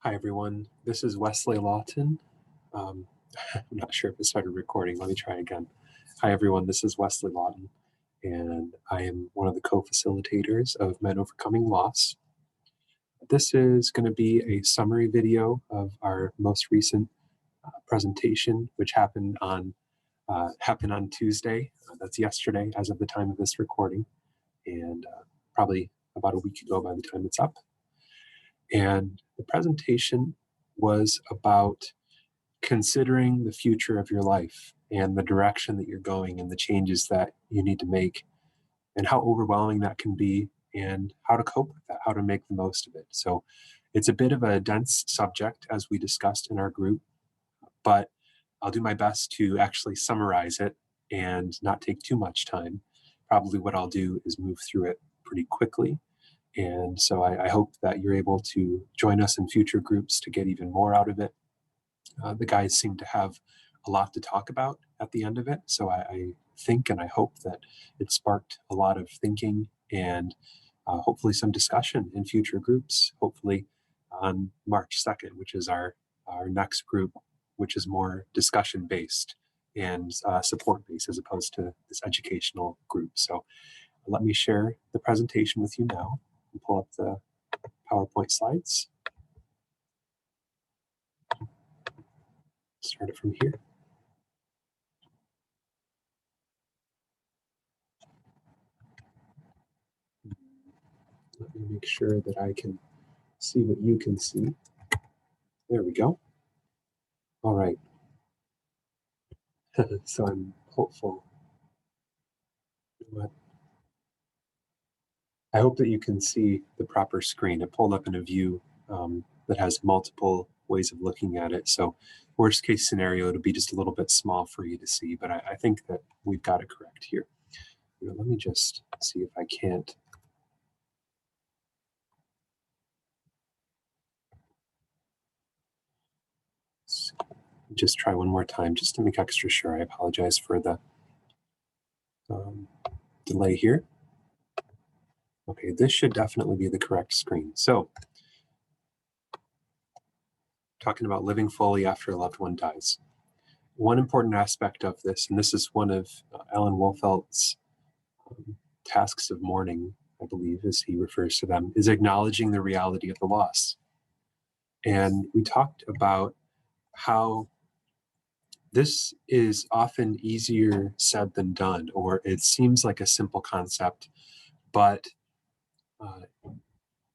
Hi, everyone. This is Wesley Lawton. Um, I'm not sure if it started recording. Let me try again. Hi, everyone. This is Wesley Lawton, and I am one of the co-facilitators of Men Overcoming Loss. This is going to be a summary video of our most recent presentation, which happened on Tuesday. That's yesterday, as of the time of this recording, and probably about a week ago by the time it's up. And the presentation was about considering the future of your life and the direction that you're going and the changes that you need to make and how overwhelming that can be and how to cope with that, how to make the most of it. So it's a bit of a dense subject as we discussed in our group, but I'll do my best to actually summarize it and not take too much time. Probably what I'll do is move through it pretty quickly. And so I hope that you're able to join us in future groups to get even more out of it. The guys seem to have a lot to talk about at the end of it. So I think and I hope that it sparked a lot of thinking and hopefully some discussion in future groups, hopefully on March 2nd, which is our next group, which is more discussion based and support based as opposed to this educational group. So let me share the presentation with you now and pull up the PowerPoint slides. Start it from here. Let me make sure that I can see what you can see. There we go. All right. So I'm hopeful. What? I hope that you can see the proper screen. It pulled up in a view that has multiple ways of looking at it. So worst case scenario, it'll be just a little bit small for you to see, but I think that we've got it correct here. Let me just see if I can't. Just try one more time just to make extra sure. I apologize for the delay here. Okay, this should definitely be the correct screen. So, talking about living fully after a loved one dies. One important aspect of this, and this is one of Alan Wolfelt's tasks of mourning, I believe, as he refers to them, is acknowledging the reality of the loss. And we talked about how this is often easier said than done, or it seems like a simple concept, but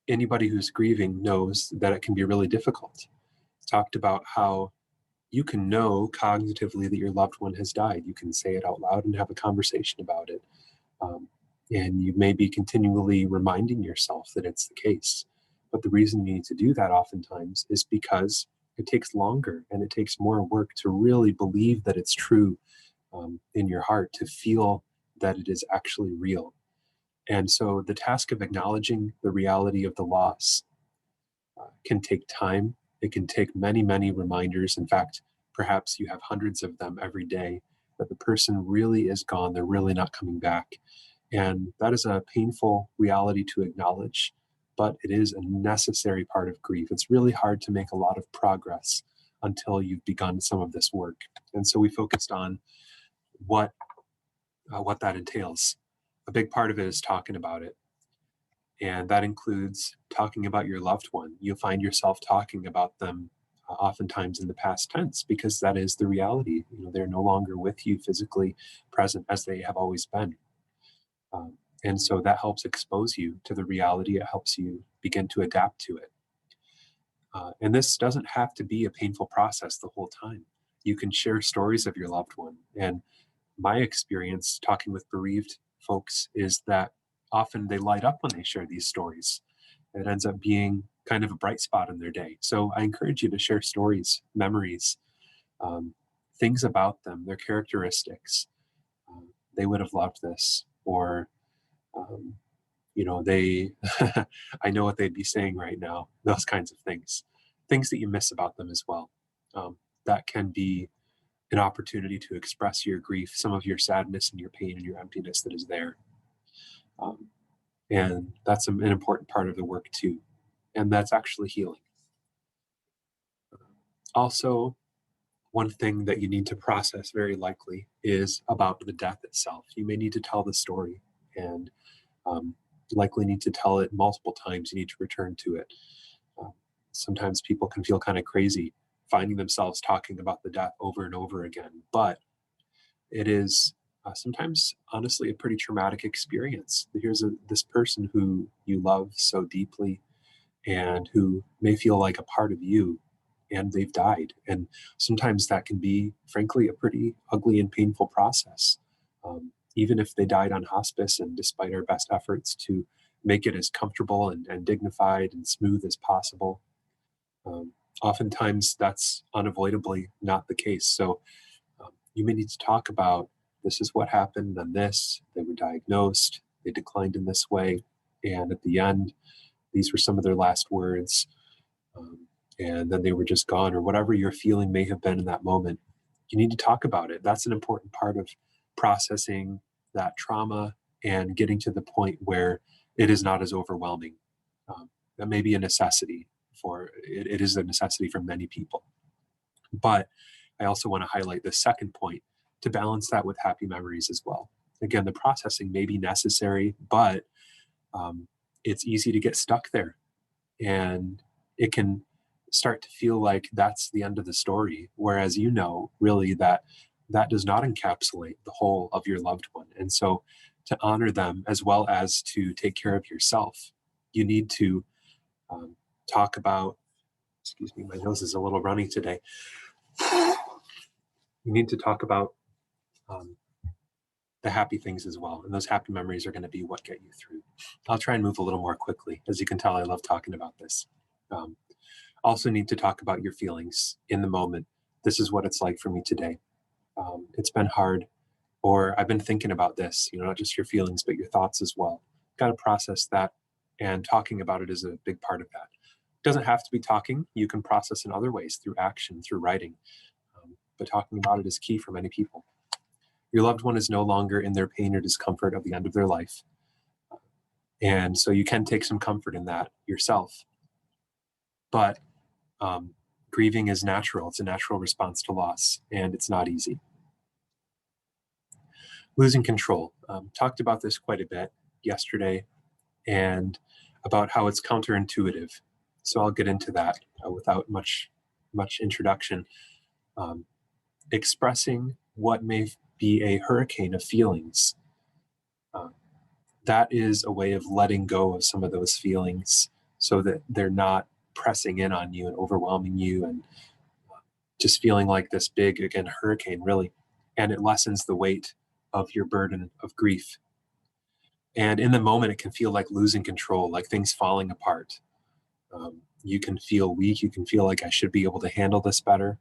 anybody who's grieving knows that it can be really difficult. Talked about how you can know cognitively that your loved one has died. You can say it out loud and have a conversation about it. And you may be continually reminding yourself that it's the case. But the reason you need to do that oftentimes is because it takes longer and it takes more work to really believe that it's true in your heart, to feel that it is actually real. And so the task of acknowledging the reality of the loss can take time. It can take many, many reminders. In fact, perhaps you have hundreds of them every day that the person really is gone. They're really not coming back. And that is a painful reality to acknowledge, but it is a necessary part of grief. It's really hard to make a lot of progress until you've begun some of this work. And so we focused on what that entails. A big part of it is talking about it. And that includes talking about your loved one. You'll find yourself talking about them oftentimes in the past tense because that is the reality. They're no longer with you physically present as they have always been. And so that helps expose you to the reality. It helps you begin to adapt to it. And this doesn't have to be a painful process the whole time. You can share stories of your loved one. And my experience talking with bereaved folks is that often they light up when they share these stories. It ends up being kind of a bright spot in their day. So I encourage you to share stories, memories, things about them, their characteristics. They would have loved this, or they, I know what they'd be saying right now, those kinds of things that you miss about them as well. That can be an opportunity to express your grief, some of your sadness and your pain and your emptiness that is there. And that's an important part of the work too. And that's actually healing. Also, one thing that you need to process very likely is about the death itself. You may need to tell the story and um, likely need to tell it multiple times. You need to return to it. Um, Sometimes people can feel kind of crazy finding themselves talking about the death over and over again, but it is sometimes, honestly, a pretty traumatic experience. This person who you love so deeply and who may feel like a part of you, and they've died. And sometimes that can be, frankly, a pretty ugly and painful process. Even if they died on hospice, and despite our best efforts to make it as comfortable and dignified and smooth as possible, um, oftentimes that's unavoidably not the case. So you may need to talk about, this is what happened, then this, they were diagnosed, they declined in this way, and at the end, these were some of their last words, um, and then they were just gone, or whatever your feeling may have been in that moment. You need to talk about it. That's an important part of processing that trauma and getting to the point where it is not as overwhelming. That may be a necessity it is a necessity for many people. But I also want to highlight the second point, to balance that with happy memories as well. Again, the processing may be necessary, but um, it's easy to get stuck there, and it can start to feel like that's the end of the story. Whereas, really that does not encapsulate the whole of your loved one. And so, to honor them as well as to take care of yourself, you need to talk about. Excuse me, my nose is a little runny today. You need to talk about um, the happy things as well. And those happy memories are going to be what get you through. I'll try and move a little more quickly. As you can tell, I love talking about this. Um, Also, need to talk about your feelings in the moment. This is what it's like for me today. It's been hard, or I've been thinking about this, not just your feelings, but your thoughts as well. Got to process that. And talking about it is a big part of that. It doesn't have to be talking. You can process in other ways, through action, through writing. But talking about it is key for many people. Your loved one is no longer in their pain or discomfort of the end of their life. And so you can take some comfort in that yourself. But um, grieving is natural. It's a natural response to loss, and it's not easy. Losing control. Talked about this quite a bit yesterday, and about how it's counterintuitive. So I'll get into that without much introduction. Um, Expressing what may be a hurricane of feelings. Uh, that is a way of letting go of some of those feelings, so that they're not pressing in on you and overwhelming you, and just feeling like this big, again, hurricane, really. And it lessens the weight of your burden of grief. And in the moment, it can feel like losing control, like things falling apart. You can feel weak. You can feel like, I should be able to handle this better.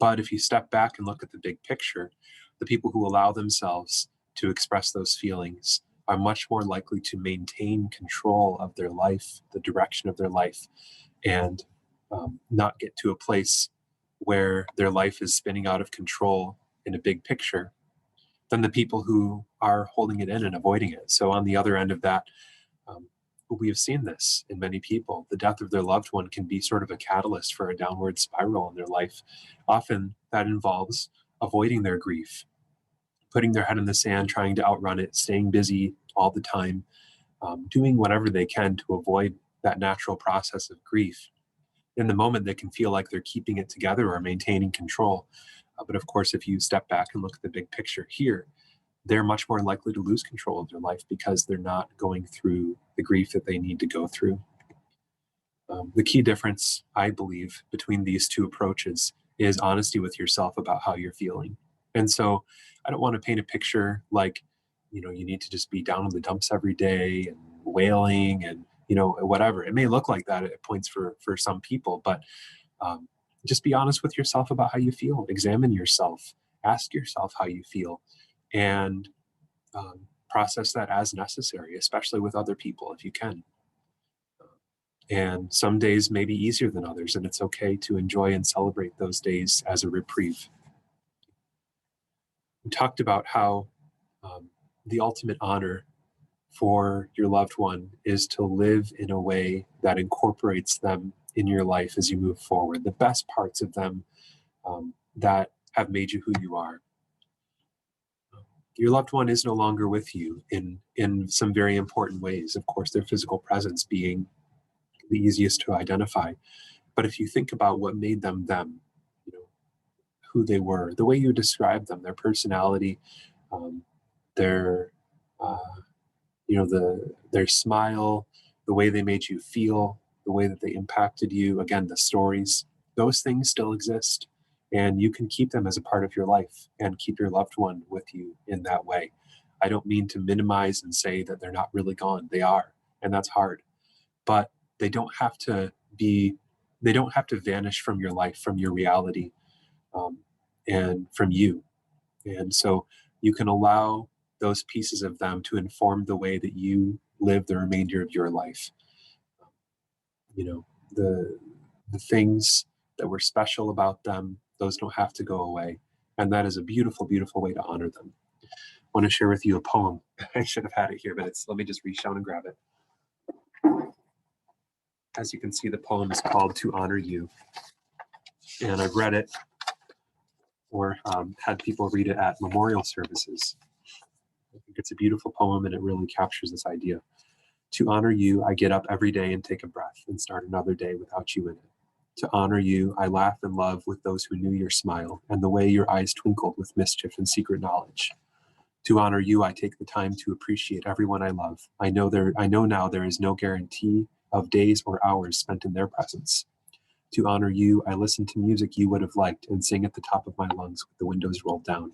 But if you step back and look at the big picture, the people who allow themselves to express those feelings are much more likely to maintain control of their life, the direction of their life, and not get to a place where their life is spinning out of control in a big picture, than the people who are holding it in and avoiding it. So, on the other end of that, um, we have seen this in many people. The death of their loved one can be sort of a catalyst for a downward spiral in their life. Often that involves avoiding their grief, putting their head in the sand, trying to outrun it, staying busy all the time, doing whatever they can to avoid that natural process of grief. In the moment, they can feel like they're keeping it together or maintaining control. But of course, if you step back and look at the big picture here, they're much more likely to lose control of their life because they're not going through the grief that they need to go through. The key difference, I believe, between these two approaches is honesty with yourself about how you're feeling. And so I don't want to paint a picture like, you need to just be down in the dumps every day and wailing and, whatever. It may look like that at points for some people, but um, just be honest with yourself about how you feel. Examine yourself. Ask yourself how you feel. And process that as necessary, especially with other people if you can. And some days may be easier than others, and it's okay to enjoy and celebrate those days as a reprieve. We talked about how um, the ultimate honor for your loved one is to live in a way that incorporates them in your life as you move forward, the best parts of them that have made you who you are. Your loved one is no longer with you in some very important ways. Of course, their physical presence being the easiest to identify. But if you think about what made them them, you know, who they were, the way you described them, their personality, um, their their smile, the way they made you feel, the way that they impacted you, again, the stories, those things still exist. And you can keep them as a part of your life and keep your loved one with you in that way. I don't mean to minimize and say that they're not really gone. They are, and that's hard. But they don't have to be, they don't have to vanish from your life, from your reality, um, and from you. And so you can allow those pieces of them to inform the way that you live the remainder of your life. You know, the things that were special about them, those don't have to go away. And that is a beautiful, beautiful way to honor them. I want to share with you a poem. I should have had it here, but let me just reach down and grab it. As you can see, the poem is called To Honor You. And I've read it or had people read it at memorial services. I think it's a beautiful poem and it really captures this idea. To honor you, I get up every day and take a breath and start another day without you in it. To honor you, I laugh and love with those who knew your smile and the way your eyes twinkled with mischief and secret knowledge. To honor you, I take the time to appreciate everyone I love. I know now there is no guarantee of days or hours spent in their presence. To honor you, I listen to music you would have liked and sing at the top of my lungs with the windows rolled down.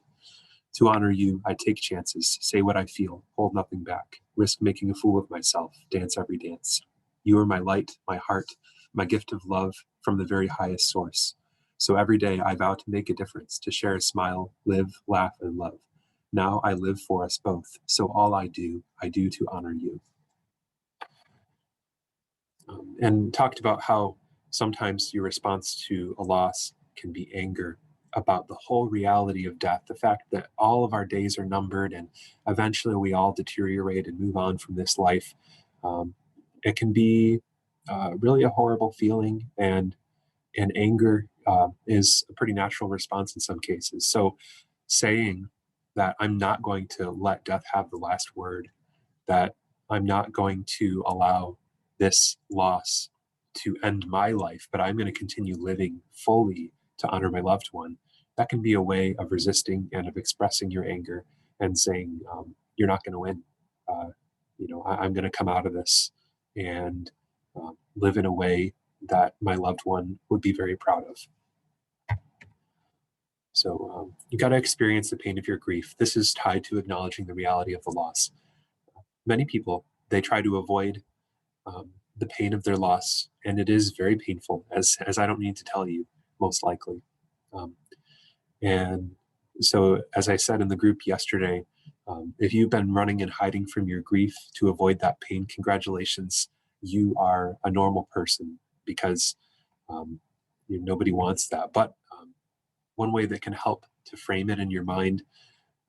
To honor you, I take chances, say what I feel, hold nothing back, risk making a fool of myself, dance every dance. You are my light, my heart, my gift of love from the very highest source. So every day I vow to make a difference, to share a smile, live, laugh, and love. Now I live for us both, so all I do to honor you. And talked about how sometimes your response to a loss can be anger about the whole reality of death, the fact that all of our days are numbered and eventually we all deteriorate and move on from this life. It can be really a horrible feeling, and anger is a pretty natural response in some cases. So saying that I'm not going to let death have the last word, that I'm not going to allow this loss to end my life, but I'm going to continue living fully to honor my loved one. That can be a way of resisting and of expressing your anger and saying, you're not going to win. I'm going to come out of this and live in a way that my loved one would be very proud of. So you got to experience the pain of your grief. This is tied to acknowledging the reality of the loss. Many people, they try to avoid the pain of their loss, and it is very painful, as I don't need to tell you, most likely. And so, as I said in the group yesterday, if you've been running and hiding from your grief to avoid that pain, congratulations, you are a normal person, because nobody wants that. But one way that can help to frame it in your mind,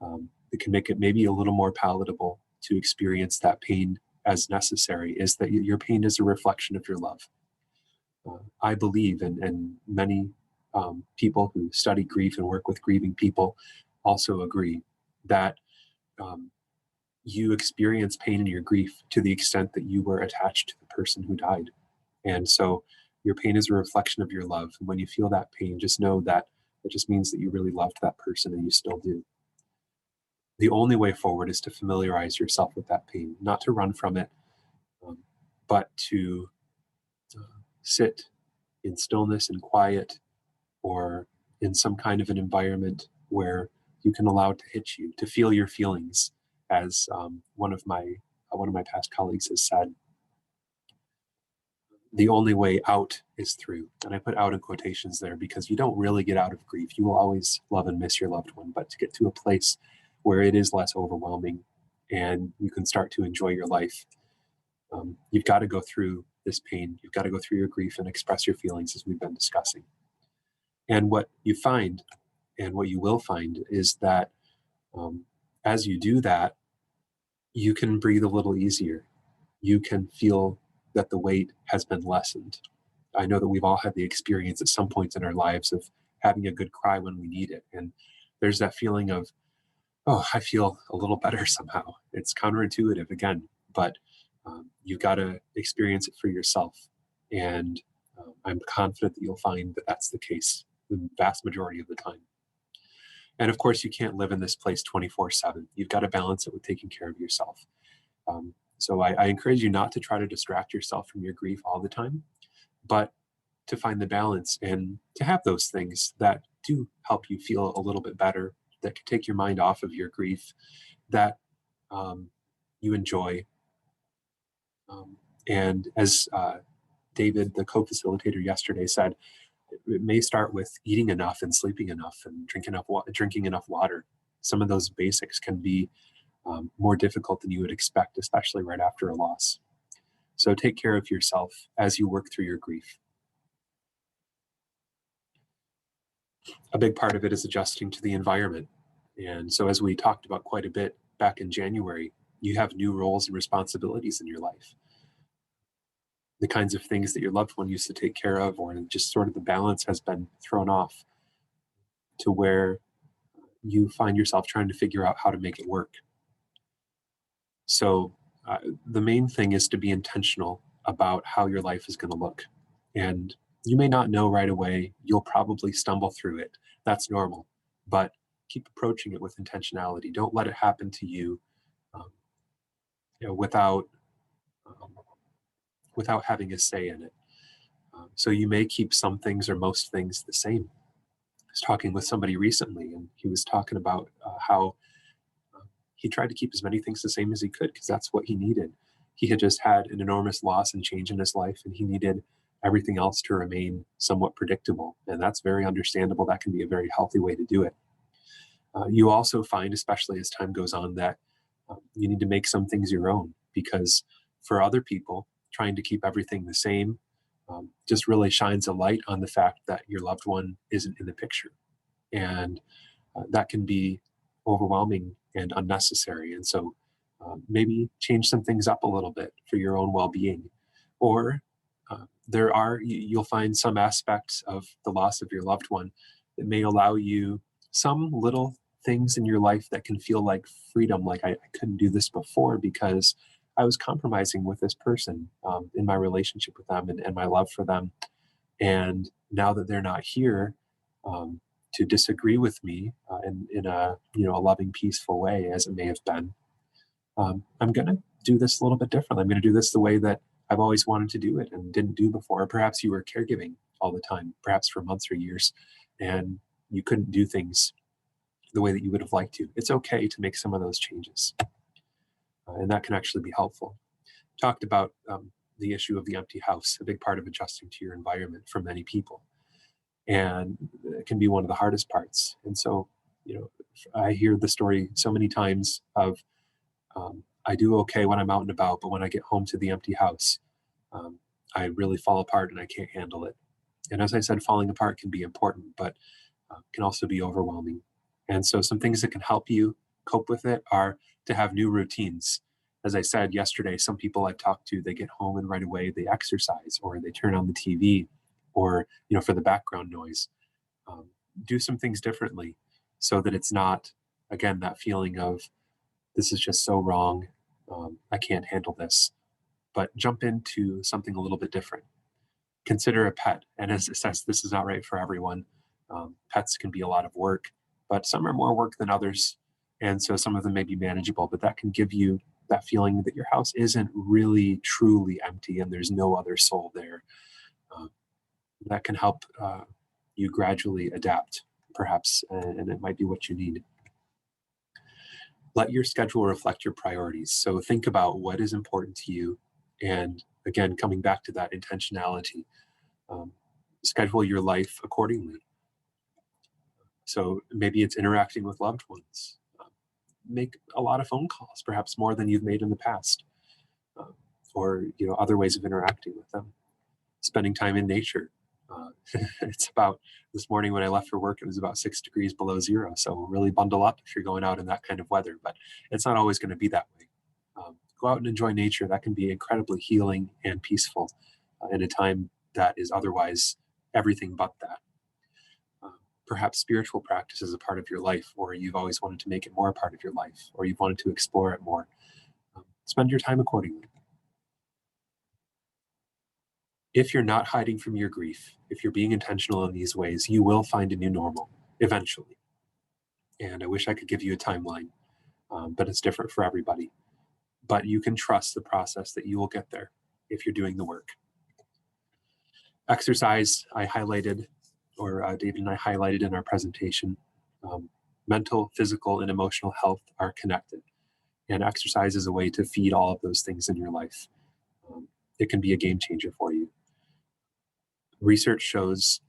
that can make it maybe a little more palatable to experience that pain as necessary, is that your pain is a reflection of your love. I believe, and many people who study grief and work with grieving people also agree, that you experience pain in your grief to the extent that you were attached to the person who died. And so your pain is a reflection of your love. And when you feel that pain, just know that it just means that you really loved that person, and you still do. The only way forward is to familiarize yourself with that pain, not to run from it, but to sit in stillness and quiet, or in some kind of an environment where you can allow it to hit you, to feel your feelings, as one of my past colleagues has said. The only way out is through. And I put out in quotations there because you don't really get out of grief. You will always love and miss your loved one, but to get to a place where it is less overwhelming and you can start to enjoy your life, you've got to go through this pain. You've got to go through your grief and express your feelings, as we've been discussing. And what you find, and what you will find, is that as you do that, you can breathe a little easier. You can feel that the weight has been lessened. I know that we've all had the experience at some points in our lives of having a good cry when we need it. And there's that feeling of, oh, I feel a little better somehow. It's counterintuitive again, but you've got to experience it for yourself. And I'm confident that you'll find that that's the case the vast majority of the time. And of course, you can't live in this place 24/7. You've got to balance it with taking care of yourself. So I encourage you not to try to distract yourself from your grief all the time, but to find the balance and to have those things that do help you feel a little bit better, that can take your mind off of your grief, that you enjoy. And as David, the co-facilitator yesterday, said, it may start with eating enough and sleeping enough and drinking enough water. Some of those basics can be more difficult than you would expect, especially right after a loss. So take care of yourself as you work through your grief. A big part of it is adjusting to the environment. And so, as we talked about quite a bit back in January, you have new roles and responsibilities in your life. The kinds of things that your loved one used to take care of, or just sort of the balance has been thrown off to where you find yourself trying to figure out how to make it work. So, the main thing is to be intentional about how your life is going to look. And you may not know right away. You'll probably stumble through it. That's normal. But keep approaching it with intentionality. Don't let it happen to you, um, without without having a say in it. So you may keep some things or most things the same. I was talking with somebody recently, and he was talking about how he tried to keep as many things the same as he could because that's what he needed. He had just had an enormous loss and change in his life, and he needed everything else to remain somewhat predictable. And that's very understandable. That can be a very healthy way to do it. You also find, especially as time goes on, that you need to make some things your own because for other people, trying to keep everything the same just really shines a light on the fact that your loved one isn't in the picture. And that can be overwhelming and unnecessary. And so maybe change some things up a little bit for your own well being. Or you'll find some aspects of the loss of your loved one that may allow you some little things in your life that can feel like freedom, like I couldn't do this before because I was compromising with this person in my relationship with them and my love for them. And now that they're not here to disagree with me in a a loving, peaceful way, as it may have been, I'm going to do this a little bit differently. I'm going to do this the way that I've always wanted to do it and didn't do before. Or perhaps you were caregiving all the time, perhaps for months or years, and you couldn't do things the way that you would have liked to. It's okay to make some of those changes, and that can actually be helpful. Talked about the issue of the empty house, a big part of adjusting to your environment for many people. And it can be one of the hardest parts. And so, I hear the story so many times of I do okay when I'm out and about, but when I get home to the empty house, I really fall apart and I can't handle it. And as I said, falling apart can be important, but can also be overwhelming. And so, some things that can help you cope with it are to have new routines. As I said yesterday, some people I've talked to, they get home and right away they exercise or they turn on the TV or, for the background noise. Um, do some things differently so that it's not, again, that feeling of this is just so wrong. I can't handle this. But jump into something a little bit different. Consider a pet. And as it says, this is not right for everyone. Pets can be a lot of work, but some are more work than others. And so some of them may be manageable, but that can give you that feeling that your house isn't really truly empty and there's no other soul there. Um, that can help you gradually adapt, perhaps, and it might be what you need. Let your schedule reflect your priorities. So think about what is important to you. And again, coming back to that intentionality, um, schedule your life accordingly. So maybe it's interacting with loved ones. Make a lot of phone calls, perhaps more than you've made in the past, um, or other ways of interacting with them. Spending time in nature. It's about this morning when I left for work, it was about 6 degrees below zero. So really bundle up if you're going out in that kind of weather, but it's not always going to be that way. Go out and enjoy nature. That can be incredibly healing and peaceful in a time that is otherwise everything but that. Perhaps spiritual practice is a part of your life, or you've always wanted to make it more a part of your life, or you've wanted to explore it more. Spend your time accordingly. If you're not hiding from your grief, if you're being intentional in these ways, you will find a new normal eventually. And I wish I could give you a timeline, but it's different for everybody. But you can trust the process that you will get there if you're doing the work. Exercise, I highlighted, or David and I highlighted in our presentation. Mental, physical, and emotional health are connected. And exercise is a way to feed all of those things in your life. It can be a game changer for you. Research shows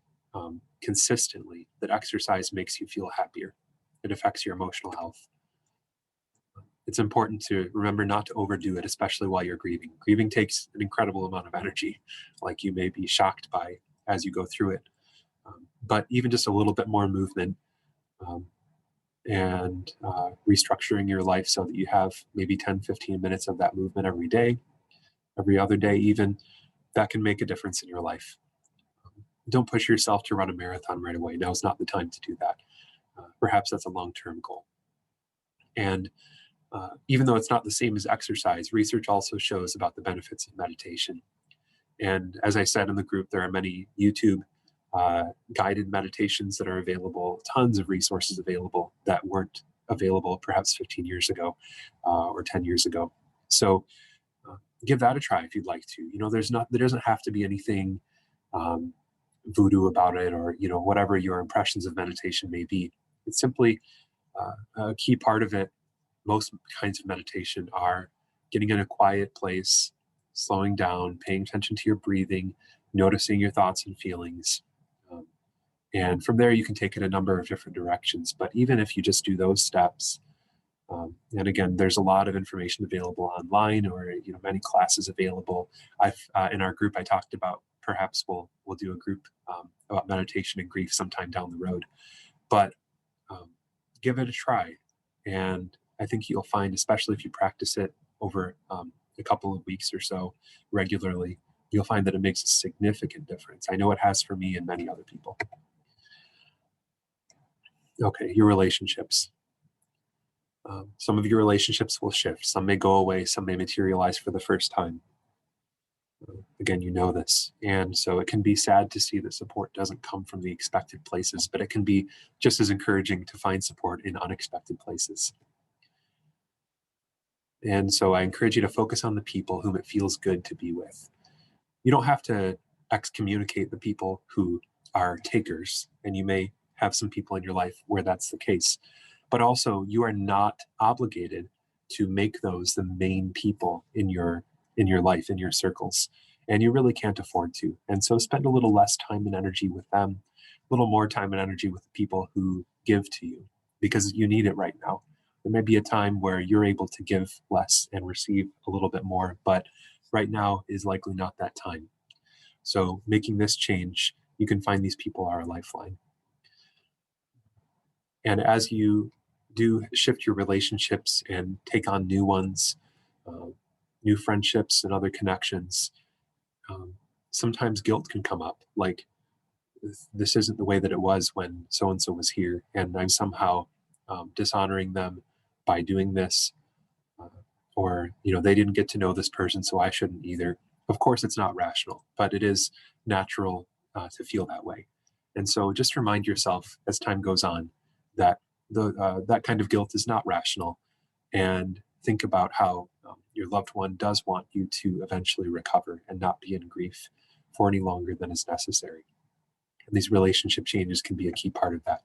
consistently that exercise makes you feel happier. It affects your emotional health. It's important to remember not to overdo it, especially while you're grieving. Grieving takes an incredible amount of energy, like you may be shocked by as you go through it. But even just a little bit more movement and restructuring your life so that you have maybe 10, 15 minutes of that movement every day, every other day even, that can make a difference in your life. Don't push yourself to run a marathon right away. Now is not the time to do that. Perhaps that's a long-term goal. And even though it's not the same as exercise, research also shows about the benefits of meditation. And as I said in the group, there are many YouTube guided meditations that are available, tons of resources available that weren't available perhaps 15 years ago or 10 years ago. So give that a try if you'd like to. You know, there doesn't have to be anything voodoo about it, or, you know, whatever your impressions of meditation may be. It's simply a key part of it. Most kinds of meditation are getting in a quiet place, slowing down, paying attention to your breathing, noticing your thoughts and feelings. And from there, you can take it a number of different directions. But even if you just do those steps, and again, there's a lot of information available online, or, you know, many classes available. In our group, I talked about perhaps we'll do a group about meditation and grief sometime down the road. But give it a try, and I think you'll find, especially if you practice it over a couple of weeks or so regularly, you'll find that it makes a significant difference. I know it has for me and many other people. Okay, your relationships. Some of your relationships will shift. Some may go away. Some may materialize for the first time. Again, you know this. And so it can be sad to see that support doesn't come from the expected places, but it can be just as encouraging to find support in unexpected places. And so I encourage you to focus on the people whom it feels good to be with. You don't have to excommunicate the people who are takers, and you may have some people in your life where that's the case. But also, you are not obligated to make those the main people in your life, in your circles. And you really can't afford to. And so spend a little less time and energy with them, a little more time and energy with the people who give to you, because you need it right now. There may be a time where you're able to give less and receive a little bit more, but right now is likely not that time. So making this change, you can find these people are a lifeline. And as you do shift your relationships and take on new ones, new friendships and other connections, sometimes guilt can come up. Like, this isn't the way that it was when so-and-so was here, and I'm somehow dishonoring them by doing this. Or, you know, they didn't get to know this person, so I shouldn't either. Of course, it's not rational, but it is natural to feel that way. And so just remind yourself as time goes on that that kind of guilt is not rational, and think about how your loved one does want you to eventually recover and not be in grief for any longer than is necessary. And these relationship changes can be a key part of that.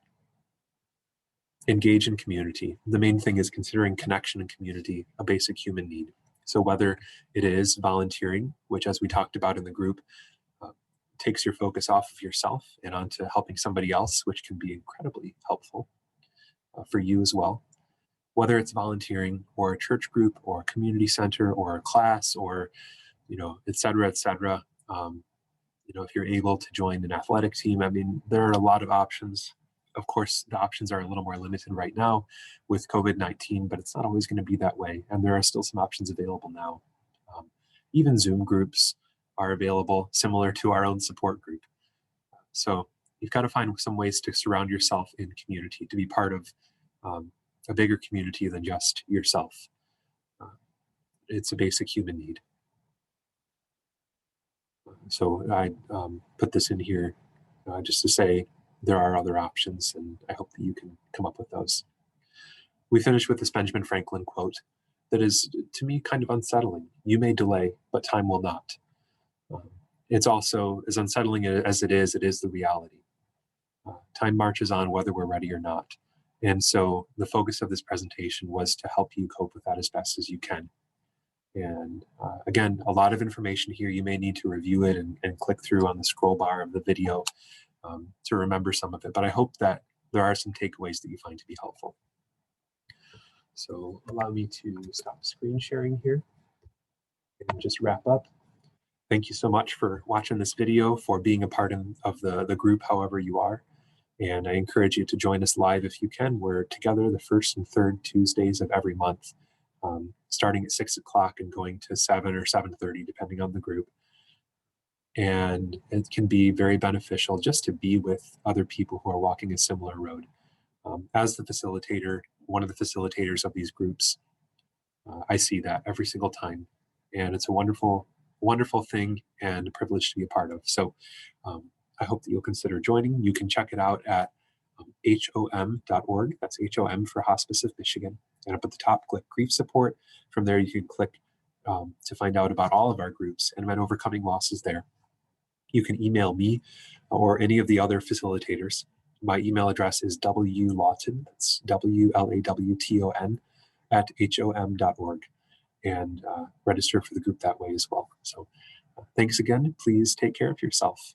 Engage in community. The main thing is considering connection and community a basic human need. So whether it is volunteering, which, as we talked about in the group, takes your focus off of yourself and onto helping somebody else, which can be incredibly helpful for you as well. Whether it's volunteering or a church group or a community center or a class, or, you know, et cetera, et cetera. You know, if you're able to join an athletic team, I mean, there are a lot of options. Of course, the options are a little more limited right now with COVID-19, but it's not always going to be that way. And there are still some options available now. Even Zoom groups are available, similar to our own support group. So you've got to find some ways to surround yourself in community, to be part of a bigger community than just yourself. It's a basic human need. So I put this in here just to say there are other options, and I hope that you can come up with those. We finish with this Benjamin Franklin quote that is, to me, kind of unsettling. You may delay, but time will not. It's also, as unsettling as it is the reality. Time marches on whether we're ready or not. And so the focus of this presentation was to help you cope with that as best as you can. And again, a lot of information here. You may need to review it and click through on the scroll bar of the video to remember some of it. But I hope that there are some takeaways that you find to be helpful. So allow me to stop screen sharing here and just wrap up. Thank you so much for watching this video, for being a part of the group, however you are. And I encourage you to join us live if you can. We're together the first and third Tuesdays of every month, starting at 6 o'clock and going to 7 or 7:30, depending on the group. And it can be very beneficial just to be with other people who are walking a similar road. As the facilitator, one of the facilitators of these groups, I see that every single time. And it's a wonderful, wonderful thing and a privilege to be a part of. So I hope that you'll consider joining. You can check it out at HOM.org. That's HOM for Hospice of Michigan. And up at the top, click Grief Support. From there, you can click to find out about all of our groups and about overcoming losses there. You can email me or any of the other facilitators. My email address is wlawton, that's WLAWTON, at HOM.org, and register for the group that way as well. So thanks again. Please take care of yourself.